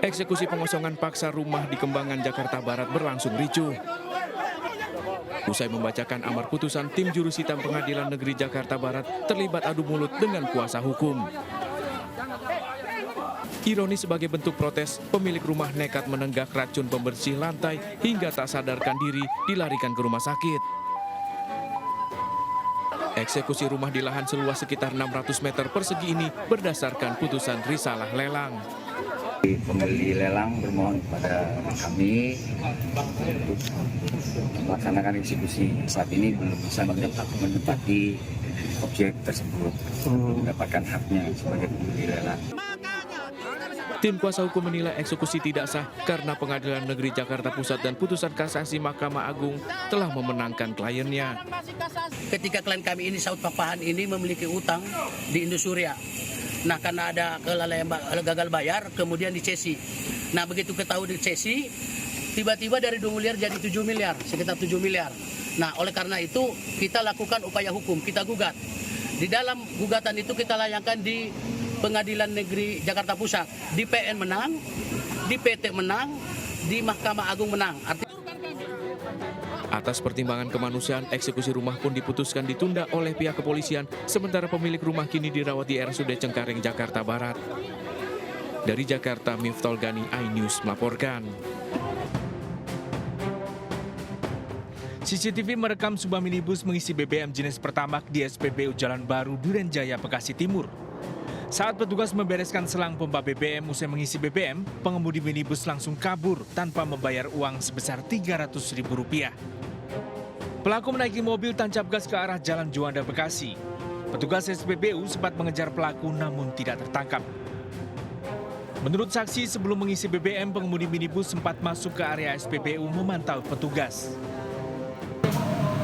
Eksekusi pengosongan paksa rumah di Kembangan, Jakarta Barat berlangsung ricuh. Usai membacakan amar putusan, tim jurusita Pengadilan Negeri Jakarta Barat terlibat adu mulut dengan kuasa hukum. Ironis, sebagai bentuk protes, pemilik rumah nekat menenggak racun pembersih lantai hingga tak sadarkan diri dilarikan ke rumah sakit. Eksekusi rumah di lahan seluas sekitar 600 meter persegi ini berdasarkan putusan risalah lelang. Pembeli lelang bermohon kepada kami untuk melaksanakan eksekusi. Saat ini belum bisa menempati objek tersebut, mendapatkan haknya sebagai pembeli lelang. Tim kuasa hukum menilai eksekusi tidak sah karena Pengadilan Negeri Jakarta Pusat dan putusan kasasi Mahkamah Agung telah memenangkan kliennya. Ketika klien kami ini, Saud Papahan ini, memiliki utang di Indosuria. Nah, karena ada kelalaian gagal bayar, kemudian dicesi. Nah, begitu ketahui dicesi, tiba-tiba dari 2 miliar jadi 7 miliar, sekitar 7 miliar. Nah, oleh karena itu kita lakukan upaya hukum, kita gugat. Di dalam gugatan itu kita layangkan di Pengadilan Negeri Jakarta Pusat. Di PN menang, di PT menang, di Mahkamah Agung menang. Atas pertimbangan kemanusiaan, eksekusi rumah pun diputuskan ditunda oleh pihak kepolisian, sementara pemilik rumah kini dirawat di RSUD Cengkareng, Jakarta Barat. Dari Jakarta, Miftol Gani, iNews melaporkan. CCTV merekam sebuah minibus mengisi BBM jenis Pertamax di SPBU Jalan Baru, Duren Jaya, Bekasi Timur. Saat petugas membereskan selang pompa BBM usai mengisi BBM, pengemudi minibus langsung kabur tanpa membayar uang sebesar Rp300.000. Pelaku menaiki mobil tancap gas ke arah Jalan Juanda, Bekasi. Petugas SPBU sempat mengejar pelaku namun tidak tertangkap. Menurut saksi, sebelum mengisi BBM, pengemudi minibus sempat masuk ke area SPBU memantau petugas.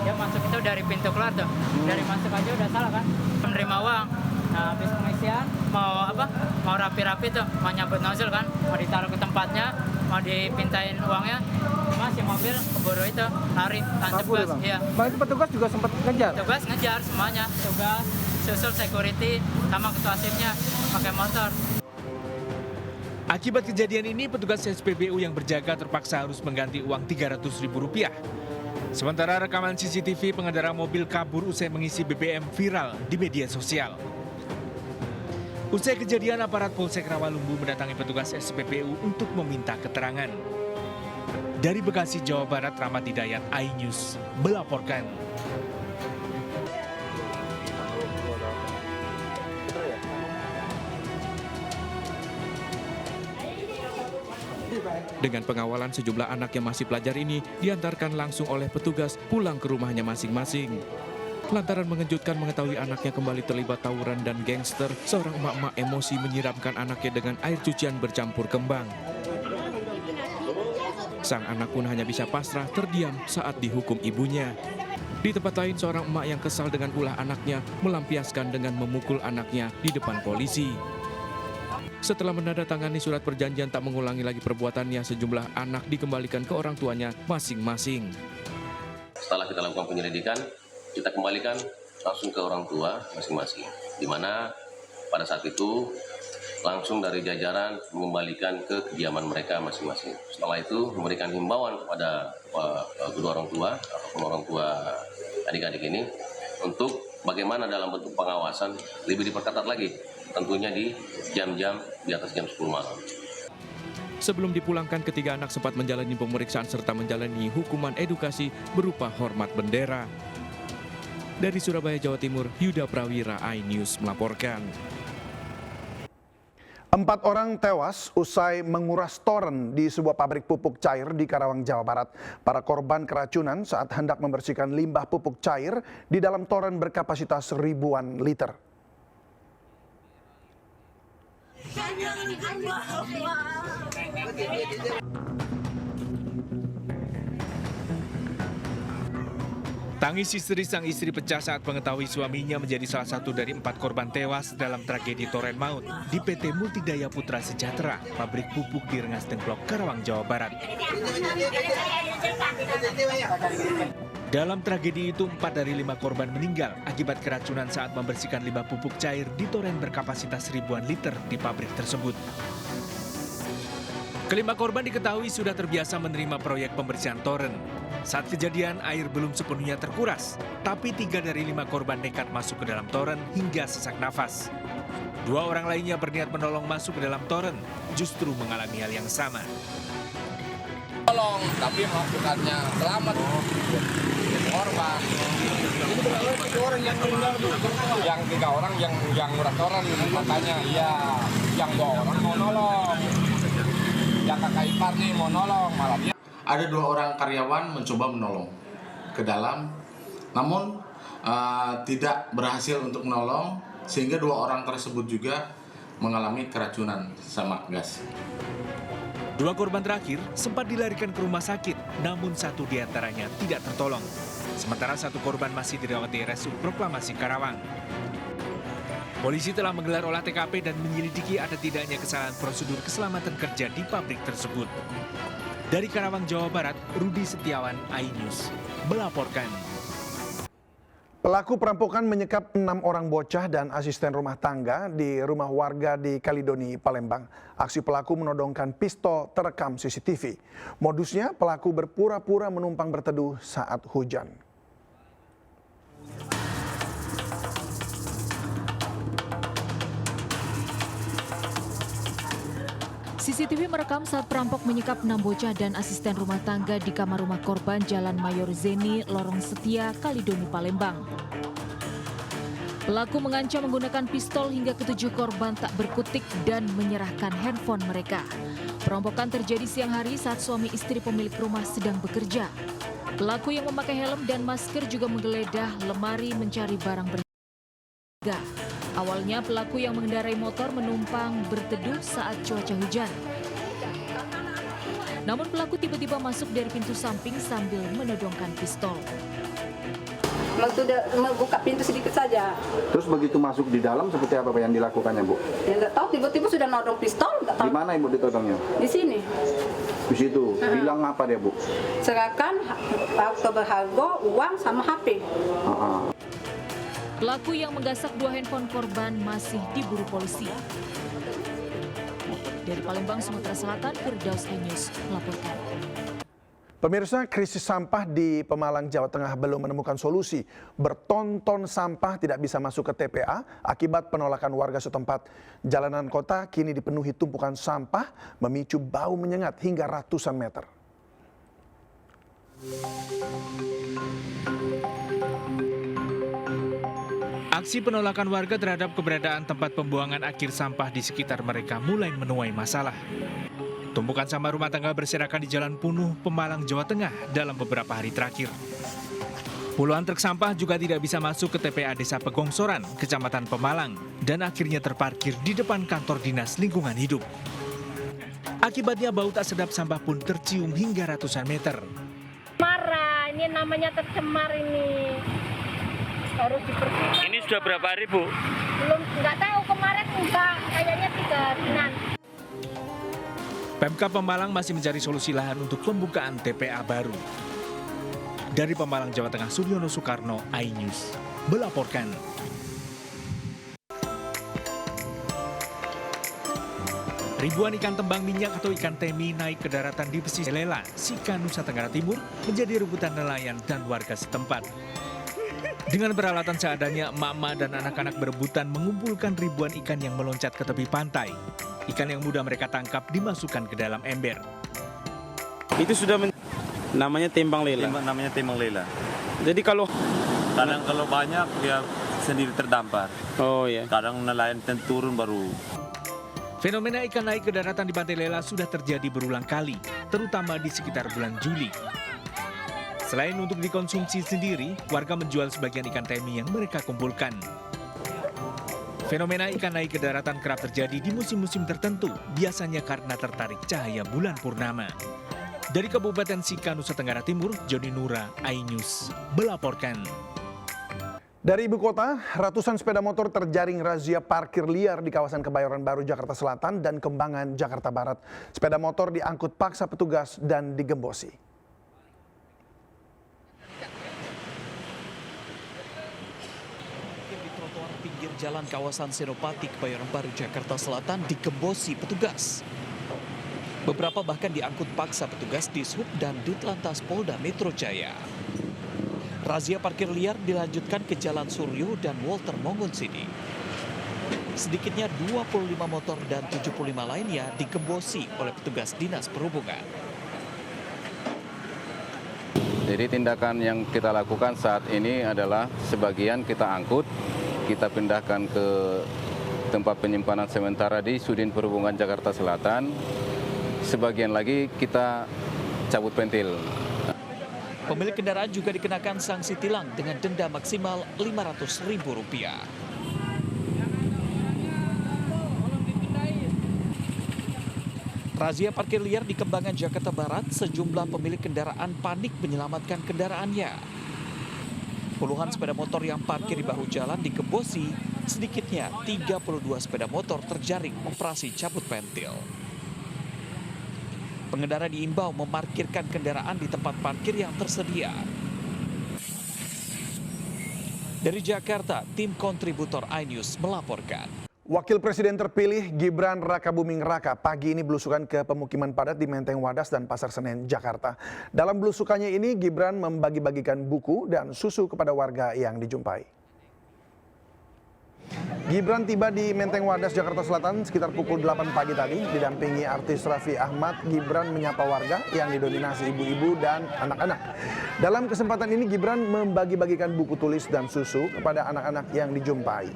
Dia masuk itu dari pintu keluar tuh, dari masuk aja udah salah kan, menerima uang. Nah, habis pengisian mau rapi-rapi tuh, mau nyabut nozzle kan, mau ditaruh ke tempatnya, mau dipintain uangnya, masih mobil keburu itu lari tancap gas. Iya. Itu petugas juga sempat ngejar. Petugas ngejar semuanya, tugas susul security sama ketua shiftnya pakai motor. Akibat kejadian ini, petugas SPBU yang berjaga terpaksa harus mengganti uang Rp300.000. Sementara rekaman CCTV pengendara mobil kabur usai mengisi BBM viral di media sosial. Usai kejadian, aparat Polsek Rawalumbu mendatangi petugas SPBU untuk meminta keterangan. Dari Bekasi, Jawa Barat, Rahmat Hidayat, iNews melaporkan. Dengan pengawalan, sejumlah anak yang masih pelajar ini diantarkan langsung oleh petugas pulang ke rumahnya masing-masing. Lantaran mengejutkan mengetahui anaknya kembali terlibat tawuran dan gangster, seorang emak-emak emosi menyiramkan anaknya dengan air cucian bercampur kembang. Sang anak pun hanya bisa pasrah terdiam saat dihukum ibunya. Di tempat lain, seorang emak yang kesal dengan ulah anaknya melampiaskan dengan memukul anaknya di depan polisi. Setelah menandatangani surat perjanjian tak mengulangi lagi perbuatannya, sejumlah anak dikembalikan ke orang tuanya masing-masing. Setelah kita lakukan penyelidikan, kita kembalikan langsung ke orang tua masing-masing. Di mana pada saat itu langsung dari jajaran mengembalikan ke kediaman mereka masing-masing. Setelah itu memberikan himbauan kepada kedua orang tua ataupun orang tua adik-adik ini untuk bagaimana dalam bentuk pengawasan lebih diperketat lagi, tentunya di jam-jam di atas jam 10 malam. Sebelum dipulangkan, ketiga anak sempat menjalani pemeriksaan serta menjalani hukuman edukasi berupa hormat bendera. Dari Surabaya, Jawa Timur, Yuda Prawira, iNews melaporkan. 4 orang tewas usai menguras toren di sebuah pabrik pupuk cair di Karawang, Jawa Barat. Para korban keracunan saat hendak membersihkan limbah pupuk cair di dalam toren berkapasitas ribuan liter. Tangis histeris sang istri pecah saat mengetahui suaminya menjadi salah satu dari 4 korban tewas dalam tragedi toren maut di PT Multidaya Putra Sejahtera, pabrik pupuk di Rengas Dengklok, Karawang, Jawa Barat. Dalam tragedi itu, 4 dari 5 korban meninggal akibat keracunan saat membersihkan limbah pupuk cair di toren berkapasitas ribuan liter di pabrik tersebut. Kelima korban diketahui sudah terbiasa menerima proyek pembersihan toren. Saat kejadian, air belum sepenuhnya terkuras, tapi 3 dari 5 korban nekat masuk ke dalam toren hingga sesak nafas. 2 orang lainnya berniat menolong masuk ke dalam toren, justru mengalami hal yang sama. Tolong, tapi melakukannya selamat korban. Itu orang yang meninggal, yang 3 orang yang muratoran katanya, iya, yang 2 orang mau nolong, yang kakak ipar nih mau nolong, malah dia. Ada 2 orang karyawan mencoba menolong ke dalam, namun tidak berhasil untuk menolong, sehingga 2 orang tersebut juga mengalami keracunan sama gas. 2 korban terakhir sempat dilarikan ke rumah sakit, namun 1 diantaranya tidak tertolong. Sementara 1 korban masih dirawat di RSUD Proklamasi Karawang. Polisi telah menggelar olah TKP dan menyelidiki ada tidaknya kesalahan prosedur keselamatan kerja di pabrik tersebut. Dari Karawang, Jawa Barat, Rudi Setiawan, iNews, melaporkan. Pelaku perampokan menyekap 6 orang bocah dan asisten rumah tangga di rumah warga di Kalidoni, Palembang. Aksi pelaku menodongkan pistol terekam CCTV. Modusnya, pelaku berpura-pura menumpang berteduh saat hujan. CCTV merekam saat perampok menyekap 6 bocah dan asisten rumah tangga di kamar rumah korban Jalan Mayor Zeni, Lorong Setia, Kalidoni, Palembang. Pelaku mengancam menggunakan pistol hingga ke-7 korban tak berkutik dan menyerahkan handphone mereka. Perampokan terjadi siang hari saat suami istri pemilik rumah sedang bekerja. Pelaku yang memakai helm dan masker juga menggeledah lemari mencari barang berharga. Awalnya pelaku yang mengendarai motor menumpang berteduh saat cuaca hujan. Namun pelaku tiba-tiba masuk dari pintu samping sambil menodongkan pistol. Waktu buka pintu sedikit saja. Terus begitu masuk di dalam seperti apa yang dilakukannya, Bu? Ya nggak tahu, tiba-tiba sudah nodong pistol. Nggak tahu. Di mana Ibu ditodongnya? Di sini. Di situ. Bilang apa dia, Bu? Serahkan akte berharga, uang sama HP. Pelaku yang menggasak 2 handphone korban masih diburu polisi. Dari Palembang, Sumatera Selatan, Firdaus iNews melaporkan. Pemirsa, krisis sampah di Pemalang, Jawa Tengah belum menemukan solusi. Berton-ton sampah tidak bisa masuk ke TPA akibat penolakan warga setempat. Jalanan kota kini dipenuhi tumpukan sampah, memicu bau menyengat hingga ratusan meter. Aksi penolakan warga terhadap keberadaan tempat pembuangan akhir sampah di sekitar mereka mulai menuai masalah. Tumpukan sampah rumah tangga berserakan di Jalan Punuh, Pemalang, Jawa Tengah dalam beberapa hari terakhir. Puluhan truk sampah juga tidak bisa masuk ke TPA Desa Pegongsoran, Kecamatan Pemalang, dan akhirnya terparkir di depan kantor Dinas Lingkungan Hidup. Akibatnya bau tak sedap sampah pun tercium hingga ratusan meter. Marah, ini namanya tercemar ini. Harus dibersihkan. Ini sudah berapa hari, Bu? Belum, nggak tahu, kemarin enggak, kayaknya 3 harian. Pemkab Pemalang masih mencari solusi lahan untuk pembukaan TPA baru. Dari Pemalang, Jawa Tengah, Suryono Soekarno, iNews melaporkan. Ribuan ikan tembang minyak atau ikan temi naik ke daratan di pesisir Lela, Sika, Nusa Tenggara Timur menjadi rebutan nelayan dan warga setempat. Dengan peralatan seadanya, emak-emak dan anak-anak berebutan mengumpulkan ribuan ikan yang meloncat ke tepi pantai. Ikan yang mudah mereka tangkap dimasukkan ke dalam ember. Itu sudah namanya timbang lela. Namanya timbang lela. Jadi kalau banyak dia sendiri terdampar. oh ya. Kadang nelayan turun baru. Fenomena ikan naik ke daratan di Pantai Lela sudah terjadi berulang kali, terutama di sekitar bulan Juli. Selain untuk dikonsumsi sendiri, warga menjual sebagian ikan temi yang mereka kumpulkan. Fenomena ikan naik ke daratan kerap terjadi di musim-musim tertentu, biasanya karena tertarik cahaya bulan purnama. Dari Kabupaten Sika, Nusa Tenggara Timur, Joni Nura, iNews melaporkan. Dari ibu kota, ratusan sepeda motor terjaring razia parkir liar di kawasan Kebayoran Baru, Jakarta Selatan dan Kembangan, Jakarta Barat. Sepeda motor diangkut paksa petugas dan digembosi. trotoar pinggir jalan kawasan Senopati, Kebayoran Baru, Jakarta Selatan digembosi petugas. Beberapa bahkan diangkut paksa petugas Dishub dan Ditlantas Polda Metro Jaya. Razia parkir liar dilanjutkan ke Jalan Suryo dan Walter Mongon-Sini. Sedikitnya 25 motor dan 75 lainnya digembosi oleh petugas Dinas Perhubungan. Jadi tindakan yang kita lakukan saat ini adalah sebagian kita angkut, kita pindahkan ke tempat penyimpanan sementara di Sudin Perhubungan Jakarta Selatan. Sebagian lagi kita cabut pentil. Pemilik kendaraan juga dikenakan sanksi tilang dengan denda maksimal Rp500.000. Razia parkir liar di Kembangan, Jakarta Barat, sejumlah pemilik kendaraan panik menyelamatkan kendaraannya. Puluhan sepeda motor yang parkir di bahu jalan digembosi, sedikitnya 32 sepeda motor terjaring operasi cabut pentil. Pengendara diimbau memarkirkan kendaraan di tempat parkir yang tersedia. Dari Jakarta, tim kontributor iNews melaporkan. Wakil Presiden terpilih Gibran Rakabuming Raka pagi ini belusukan ke pemukiman padat di Menteng Wadas dan Pasar Senen, Jakarta. Dalam belusukannya ini, Gibran membagi-bagikan buku dan susu kepada warga yang dijumpai. Gibran tiba di Menteng Wadas, Jakarta Selatan sekitar pukul 8 pagi tadi. Didampingi artis Raffi Ahmad, Gibran menyapa warga yang didominasi ibu-ibu dan anak-anak. Dalam kesempatan ini, Gibran membagi-bagikan buku tulis dan susu kepada anak-anak yang dijumpai.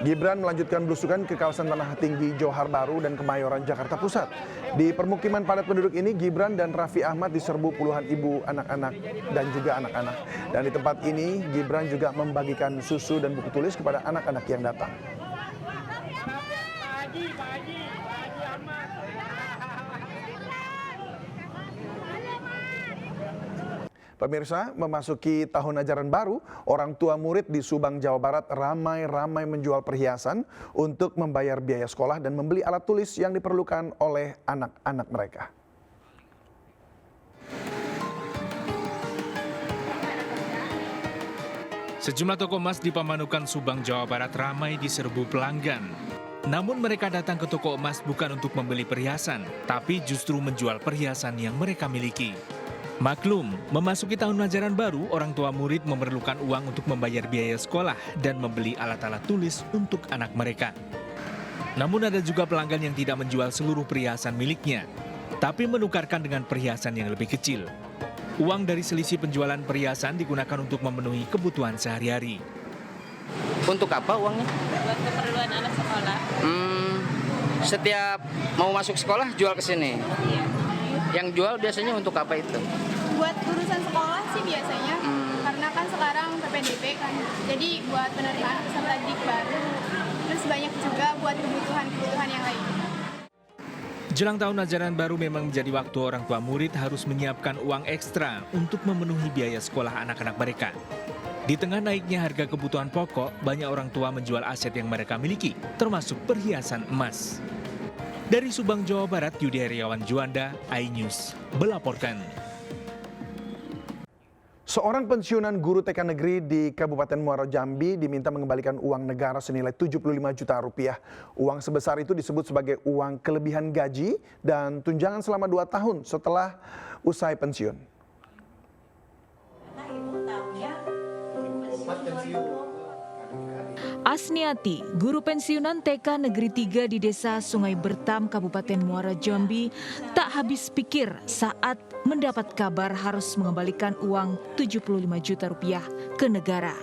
Gibran melanjutkan belusukan ke kawasan Tanah Tinggi, Johar Baru, dan Kemayoran, Jakarta Pusat. Di permukiman padat penduduk ini, Gibran dan Raffi Ahmad diserbu puluhan ibu, anak-anak, dan juga anak-anak. Dan di tempat ini, Gibran juga membagikan susu dan buku tulis kepada anak-anak yang datang. Pemirsa, memasuki tahun ajaran baru, orang tua murid di Subang, Jawa Barat ramai-ramai menjual perhiasan untuk membayar biaya sekolah dan membeli alat tulis yang diperlukan oleh anak-anak mereka. Sejumlah toko emas di Pamanukan, Subang, Jawa Barat ramai diserbu pelanggan. Namun mereka datang ke toko emas bukan untuk membeli perhiasan, tapi justru menjual perhiasan yang mereka miliki. Maklum, memasuki tahun ajaran baru, orang tua murid memerlukan uang untuk membayar biaya sekolah dan membeli alat-alat tulis untuk anak mereka. Namun ada juga pelanggan yang tidak menjual seluruh perhiasan miliknya, tapi menukarkan dengan perhiasan yang lebih kecil. Uang dari selisih penjualan perhiasan digunakan untuk memenuhi kebutuhan sehari-hari. Untuk apa uangnya? Buat keperluan anak sekolah. Setiap mau masuk sekolah jual ke sini? Iya. Yang jual biasanya untuk apa itu? Buat urusan sekolah sih biasanya, karena kan sekarang PPDB kan, jadi buat penerimaan peserta didik baru, terus banyak juga buat kebutuhan yang lain. Jelang tahun ajaran baru memang menjadi waktu orang tua murid harus menyiapkan uang ekstra untuk memenuhi biaya sekolah anak-anak mereka. Di tengah naiknya harga kebutuhan pokok, banyak orang tua menjual aset yang mereka miliki, termasuk perhiasan emas. Dari Subang, Jawa Barat, Yudi Heriawan Juanda, iNews melaporkan. Seorang pensiunan guru TK negeri di Kabupaten Muaro Jambi diminta mengembalikan uang negara senilai 75 juta rupiah. Uang sebesar itu disebut sebagai uang kelebihan gaji dan tunjangan selama 2 tahun setelah usai pensiun. Asniati, guru pensiunan TK Negeri 3 di Desa Sungai Bertam, Kabupaten Muara Jambi, tak habis pikir saat mendapat kabar harus mengembalikan uang 75 juta rupiah ke negara.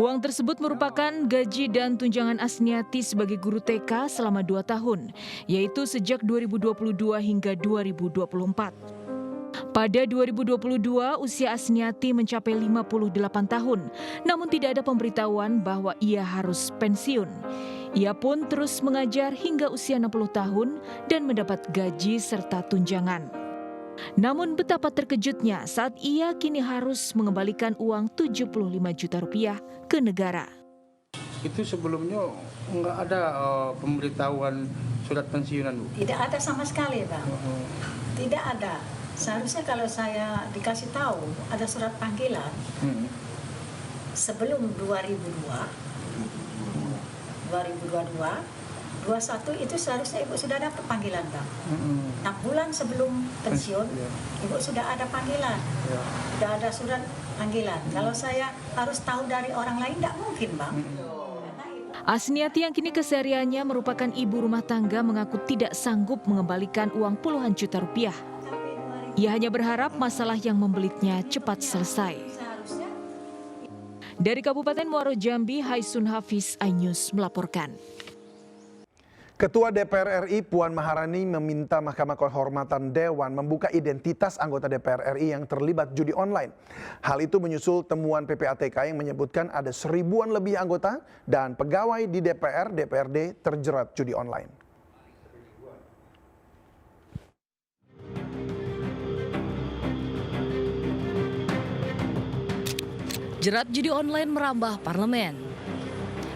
Uang tersebut merupakan gaji dan tunjangan Asniati sebagai guru TK selama 2 tahun, yaitu sejak 2022 hingga 2024. Pada 2022, usia Asniati mencapai 58 tahun, namun tidak ada pemberitahuan bahwa ia harus pensiun. Ia pun terus mengajar hingga usia 60 tahun dan mendapat gaji serta tunjangan. Namun betapa terkejutnya saat ia kini harus mengembalikan uang 75 juta rupiah ke negara. Itu sebelumnya nggak ada pemberitahuan surat pensiunan, Bu? Tidak ada sama sekali, Bang. Tidak ada. Seharusnya kalau saya dikasih tahu ada surat panggilan, sebelum 2022, 21 itu seharusnya ibu sudah dapat panggilan, Bang. 6 bulan sebelum pensiun, ibu sudah ada panggilan, sudah ada surat panggilan. Kalau saya harus tahu dari orang lain, tidak mungkin, Bang. Asniati yang kini kesehariannya merupakan ibu rumah tangga mengaku tidak sanggup mengembalikan uang puluhan juta rupiah. Ia hanya berharap masalah yang membelitnya cepat selesai. Dari Kabupaten Muaro Jambi, Haisun Hafiz, iNews melaporkan. Ketua DPR RI Puan Maharani meminta Mahkamah Kehormatan Dewan membuka identitas anggota DPR RI yang terlibat judi online. Hal itu menyusul temuan PPATK yang menyebutkan ada 1000-an lebih anggota dan pegawai di DPR, DPRD terjerat judi online. Jerat judi online merambah parlemen.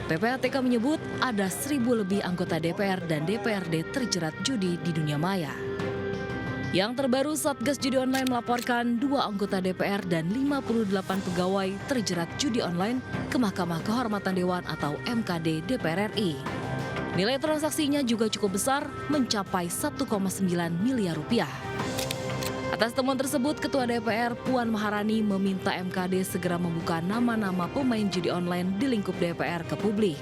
PPATK menyebut ada 1000 lebih anggota DPR dan DPRD terjerat judi di dunia maya. Yang terbaru, Satgas Judi Online melaporkan 2 anggota DPR dan 58 pegawai terjerat judi online ke Mahkamah Kehormatan Dewan atau MKD DPR RI. Nilai transaksinya juga cukup besar, mencapai 1,9 miliar rupiah. Atas temuan tersebut, Ketua DPR Puan Maharani meminta MKD segera membuka nama-nama pemain judi online di lingkup DPR ke publik.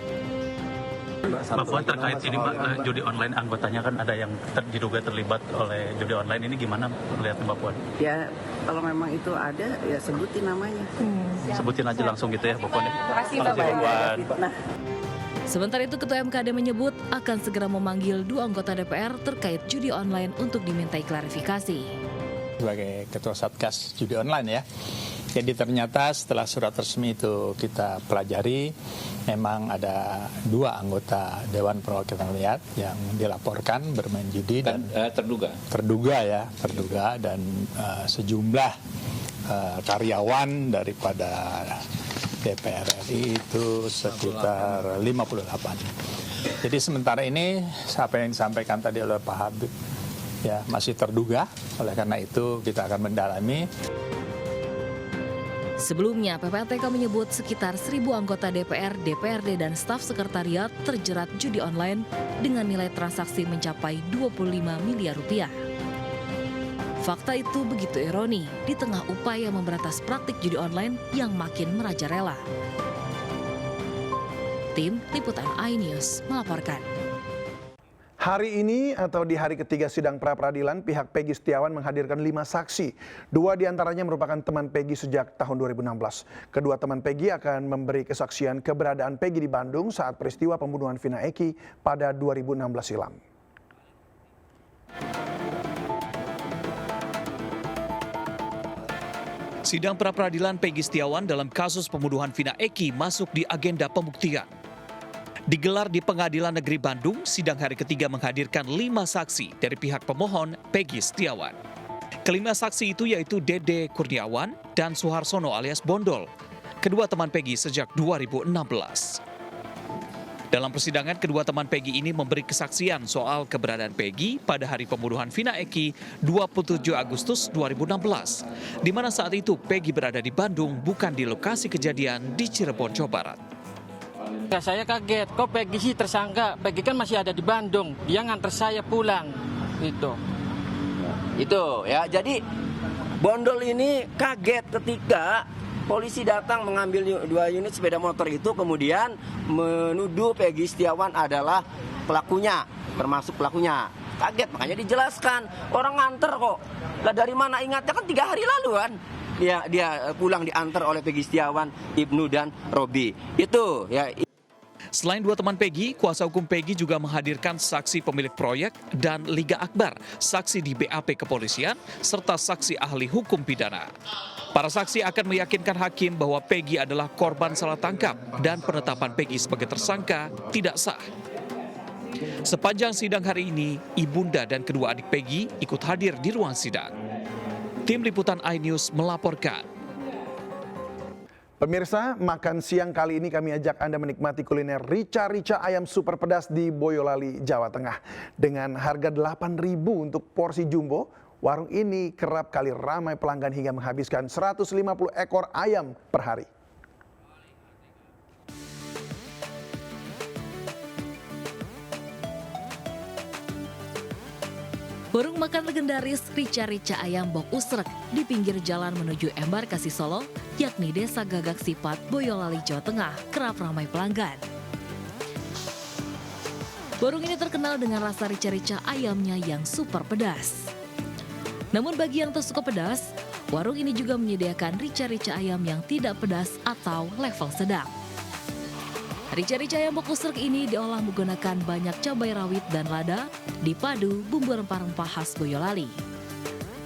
Mbak Puan, terkait ini Mbak, judi online anggotanya kan ada yang diduga terlibat oleh judi online, ini gimana melihat Mbak Puan? Ya kalau memang itu ada ya sebutin namanya. Sebutin aja langsung gitu ya Mbak Puan. Terima kasih Mbak Puan. Sementara itu Ketua MKD menyebut akan segera memanggil 2 anggota DPR terkait judi online untuk dimintai klarifikasi. Sebagai Ketua Satgas Judi Online ya. Jadi ternyata setelah surat resmi itu kita pelajari, memang ada 2 anggota Dewan Perwakilan Rakyat yang dilaporkan bermain judi dan terduga dan sejumlah karyawan daripada DPR RI itu sekitar 58. Jadi sementara ini apa yang disampaikan tadi oleh Pak Habib ya masih terduga, oleh karena itu kita akan mendalami. Sebelumnya, PPATK menyebut sekitar 1000 anggota DPR, DPRD, dan staf sekretariat terjerat judi online dengan nilai transaksi mencapai 25 miliar rupiah. Fakta itu begitu ironi di tengah upaya memberantas praktik judi online yang makin merajalela. Tim Liputan iNews melaporkan. Hari ini atau di hari ketiga sidang pra-peradilan, pihak Peggy Setiawan menghadirkan 5 saksi. 2 diantaranya merupakan teman Peggy sejak tahun 2016. Kedua teman Peggy akan memberi kesaksian keberadaan Peggy di Bandung saat peristiwa pembunuhan Vina Eki pada 2016 silam. Sidang pra-peradilan Peggy Setiawan dalam kasus pembunuhan Vina Eki masuk di agenda pembuktian. Digelar di Pengadilan Negeri Bandung, sidang hari ketiga menghadirkan 5 saksi dari pihak pemohon Peggy Setiawan. Kelima saksi itu yaitu Dede Kurniawan dan Suharsono alias Bondol, kedua teman Peggy sejak 2016. Dalam persidangan, kedua teman Peggy ini memberi kesaksian soal keberadaan Peggy pada hari pembunuhan Vina Eki 27 Agustus 2016, di mana saat itu Peggy berada di Bandung, bukan di lokasi kejadian di Cirebon, Jawa Barat. Ya, saya kaget, kok Peggy sih tersangka? Peggy kan masih ada di Bandung, dia nganter saya pulang, gitu. Itu ya, jadi Bondol ini kaget ketika polisi datang mengambil 2 unit sepeda motor itu, kemudian menuduh Peggy Setiawan adalah pelakunya, termasuk pelakunya. Kaget, makanya dijelaskan, orang nganter kok. Lah dari mana ingatnya, kan 3 hari lalu kan? Dia pulang diantar oleh Peggy Setiawan, Ibnu dan Robi. Itu ya. Selain 2 teman Peggy, kuasa hukum Peggy juga menghadirkan saksi pemilik proyek dan Liga Akbar, saksi di BAP kepolisian, serta saksi ahli hukum pidana. Para saksi akan meyakinkan hakim bahwa Peggy adalah korban salah tangkap dan penetapan Peggy sebagai tersangka tidak sah. Sepanjang sidang hari ini, ibunda dan kedua adik Peggy ikut hadir di ruang sidang. Tim Liputan iNews melaporkan. Pemirsa, makan siang kali ini kami ajak Anda menikmati kuliner rica-rica ayam super pedas di Boyolali, Jawa Tengah. Dengan harga 8.000 untuk porsi jumbo, warung ini kerap kali ramai pelanggan hingga menghabiskan 150 ekor ayam per hari. Warung makan legendaris Rica-Rica Ayam Bok Usrek di pinggir jalan menuju Embarkasi Solo, yakni Desa Gagak Sipat, Boyolali, Jawa Tengah, kerap ramai pelanggan. Warung ini terkenal dengan rasa rica-rica ayamnya yang super pedas. Namun bagi yang tak suka pedas, warung ini juga menyediakan rica-rica ayam yang tidak pedas atau level sedang. Rica-rica ayam Bok Usrek ini diolah menggunakan banyak cabai rawit dan lada, dipadu bumbu rempah-rempah khas Boyolali.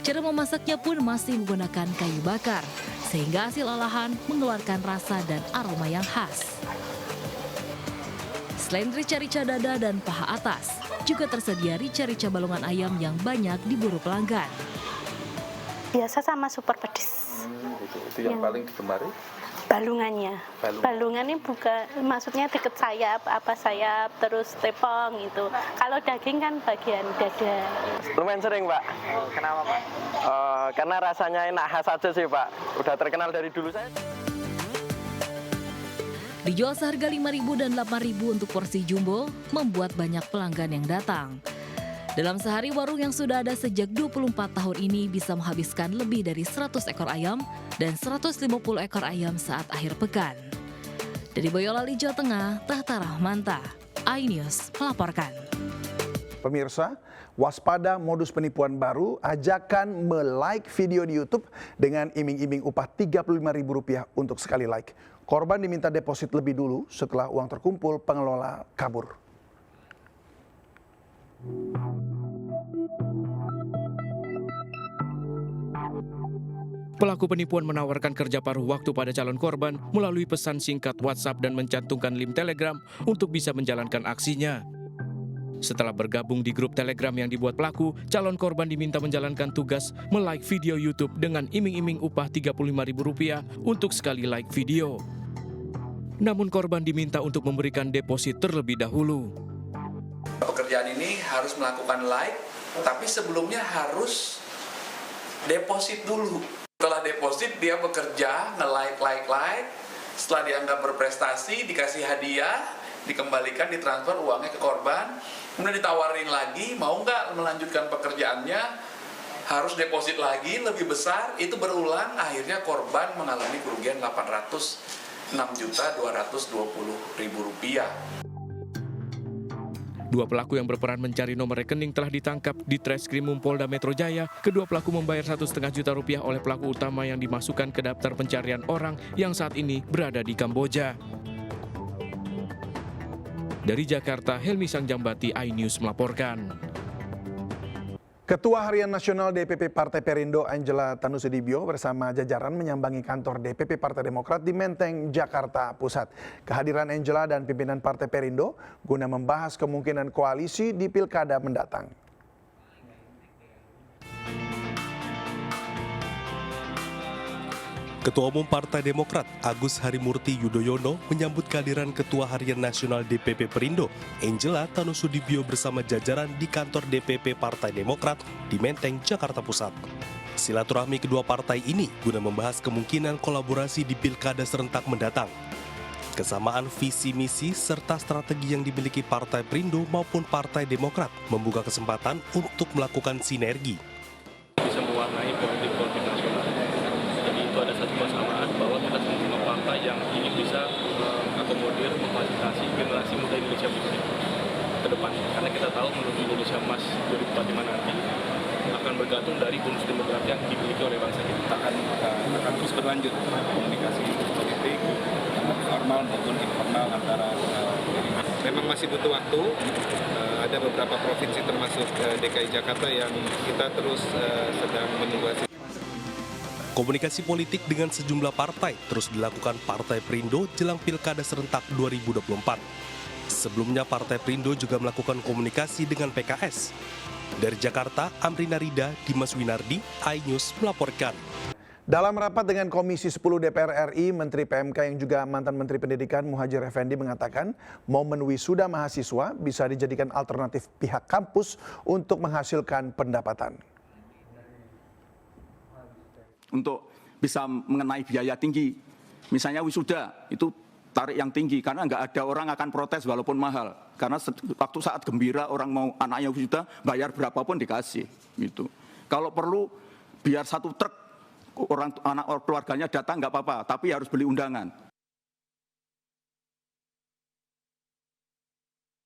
Cara memasaknya pun masih menggunakan kayu bakar, sehingga hasil olahan mengeluarkan rasa dan aroma yang khas. Selain rica-rica dada dan paha atas, juga tersedia rica-rica balungan ayam yang banyak diburu pelanggan. Biasa sama super pedas. Itu yang paling digemari? Balungannya. Balungannya bukan, maksudnya deket sayap, apa sayap, terus tepong gitu. Kalau daging kan bagian dada. Lumayan sering, Pak. Kenapa, Pak? Karena rasanya enak, khas aja sih, Pak. Udah terkenal dari dulu saya. Dijual seharga Rp5.000 dan Rp8.000 untuk porsi jumbo, membuat banyak pelanggan yang datang. Dalam sehari, warung yang sudah ada sejak 24 tahun ini bisa menghabiskan lebih dari 100 ekor ayam dan 150 ekor ayam saat akhir pekan. Dari Boyolali, Jawa Tengah, Tahta Rahmanta, iNews melaporkan. Pemirsa, waspada modus penipuan baru, ajakan me-like video di YouTube dengan iming-iming upah Rp35.000 untuk sekali like. Korban diminta deposit lebih dulu, setelah uang terkumpul, pengelola kabur. Pelaku penipuan menawarkan kerja paruh waktu pada calon korban melalui pesan singkat WhatsApp dan mencantumkan link Telegram untuk bisa menjalankan aksinya. Setelah bergabung di grup Telegram yang dibuat pelaku, calon korban diminta menjalankan tugas me-like video YouTube dengan iming-iming upah Rp35.000 untuk sekali like video. Namun korban diminta untuk memberikan deposit terlebih dahulu. Pekerjaan ini harus melakukan like, tapi sebelumnya harus deposit dulu. Setelah deposit dia bekerja, nge-like. Setelah dianggap berprestasi, dikasih hadiah, dikembalikan, ditransfer uangnya ke korban. Kemudian ditawarin lagi, mau nggak melanjutkan pekerjaannya, harus deposit lagi, lebih besar. Itu berulang, akhirnya korban mengalami kerugian Rp806.220.000. Dua pelaku yang berperan mencari nomor rekening telah ditangkap di Treskrimum Polda Metro Jaya. Kedua pelaku membayar Rp1,5 juta oleh pelaku utama yang dimasukkan ke daftar pencarian orang yang saat ini berada di Kamboja. Dari Jakarta, Helmi Sangjambati, iNews melaporkan. Ketua Harian Nasional DPP Partai Perindo Angela Tanusudibio bersama jajaran menyambangi kantor DPP Partai Demokrat di Menteng, Jakarta Pusat. Kehadiran Angela dan pimpinan Partai Perindo guna membahas kemungkinan koalisi di Pilkada mendatang. Ketua Umum Partai Demokrat Agus Harimurti Yudhoyono menyambut kehadiran Ketua Harian Nasional DPP Perindo Angela Tanusudibio bersama jajaran di kantor DPP Partai Demokrat di Menteng, Jakarta Pusat. Silaturahmi kedua partai ini guna membahas kemungkinan kolaborasi di Pilkada serentak mendatang. Kesamaan visi misi serta strategi yang dimiliki Partai Perindo maupun Partai Demokrat membuka kesempatan untuk melakukan sinergi. Bisa mewarnai politik nasional. Jadi itu ada satu kesamaan bahwa kita semua partai yang ingin bisa mengakomodir, memfasilitasi generasi muda Indonesia ke depan. Karena kita tahu menuju Indonesia Emas 2045 nanti akan bergantung dari bonus demokrasi yang dimiliki oleh bangsa kita. Akan terus berlanjut komunikasi politik formal maupun informal antara memang masih butuh waktu. Ada beberapa provinsi termasuk DKI Jakarta yang kita terus sedang menunggu hasil. Komunikasi politik dengan sejumlah partai terus dilakukan Partai Perindo jelang Pilkada serentak 2024. Sebelumnya Partai Perindo juga melakukan komunikasi dengan PKS. Dari Jakarta, Amrina Rida, Dimas Winardi, iNews melaporkan. Dalam rapat dengan Komisi 10 DPR RI, Menteri PMK yang juga mantan Menteri Pendidikan Muhadjir Effendi mengatakan momen wisuda mahasiswa bisa dijadikan alternatif pihak kampus untuk menghasilkan pendapatan. Untuk bisa mengenai biaya tinggi, misalnya wisuda itu tarif yang tinggi karena nggak ada orang akan protes walaupun mahal. Karena waktu saat gembira orang mau anaknya wisuda bayar berapapun dikasih gitu. Kalau perlu biar 1 truk anak keluarganya datang nggak apa-apa, tapi harus beli undangan.